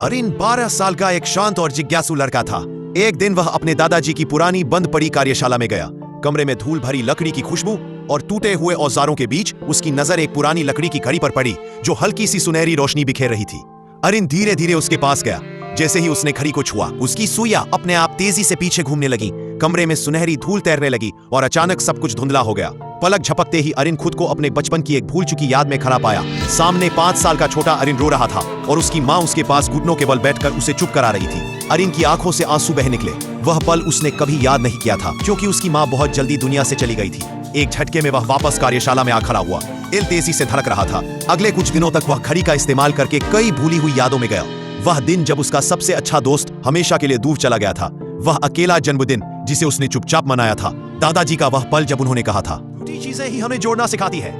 अरिन 12 साल का एक शांत और जिज्ञासु लड़का था। एक दिन वह अपने दादाजी की पुरानी बंद पड़ी कार्यशाला में गया। कमरे में धूल भरी लकड़ी की खुशबू और टूटे हुए औजारों के बीच उसकी नजर एक पुरानी लकड़ी की घड़ी पर पड़ी जो हल्की सी सुनहरी रोशनी बिखेर रही थी। अरिन धीरे धीरे उसके पास गया। जैसे ही उसने घड़ी को छुआ, उसकी सुइयां अपने आप तेजी से पीछे घूमने लगी। कमरे में सुनहरी धूल तैरने लगी और अचानक सब कुछ धुंधला हो गया। पलक झपकते ही अरिन खुद को अपने बचपन की एक भूल चुकी याद में खड़ा पाया। सामने 5 साल का छोटा अरिन रो रहा था और उसकी माँ उसके पास घुटनों के बल बैठकर उसे चुप करा रही थी। अरिन की आंखों से आंसू बह निकले। वह पल उसने कभी याद नहीं किया था क्योंकि उसकी माँ बहुत जल्दी दुनिया से चली गई थी। एक झटके में वह वापस कार्यशाला में आ खड़ा हुआ। दिल तेजी से धड़क रहा था। अगले कुछ दिनों तक वह घड़ी का इस्तेमाल करके कई भूली हुई यादों में गया। वह दिन जब उसका सबसे अच्छा दोस्त हमेशा के लिए दूर चला गया था। वह अकेला जन्मदिन जिसे उसने चुपचाप मनाया था। दादाजी का वह पल जब उन्होंने कहा था, छोटी चीजें ही हमें जोड़ना सिखाती है।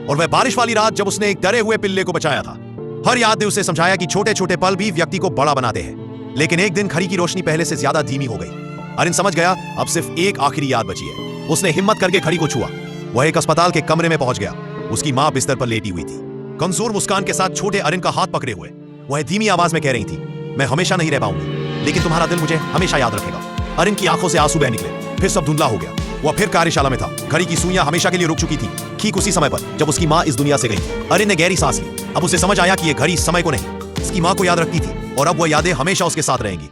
और वह बारिश वाली रात जब उसने एक डरे हुए पिल्ले को बचाया था। हर याद ने उसे समझाया कि छोटे छोटे पल भी व्यक्ति को बड़ा बनाते हैं। लेकिन एक दिन घड़ी की रोशनी पहले से ज्यादा धीमी हो गई। अरिन समझ गया अब सिर्फ एक आखिरी याद बची है। उसने हिम्मत करके घड़ी को छुआ। वह एक अस्पताल के कमरे में पहुंच गया। उसकी मां बिस्तर पर लेटी हुई थी, कमजोर मुस्कान के साथ छोटे अरिन का हाथ पकड़े हुए। वह धीमी आवाज में कह रही थी, मैं हमेशा नहीं रह पाऊंगी, लेकिन तुम्हारा दिल मुझे हमेशा याद रखेगा। अरिन की आंखों से आंसू बह निकले। फिर सब धुंधला हो गया। वह फिर कार्यशाला में था। घड़ी की सुइयां हमेशा के लिए रुक चुकी थी, ठीक उसी समय पर जब उसकी मां इस दुनिया से गई। अरिन ने गहरी सांस ली। अब उसे समझ आया कि यह घड़ी समय को नहीं, इसकी मां को याद रखती थी और अब वह यादें हमेशा उसके साथ रहेंगी।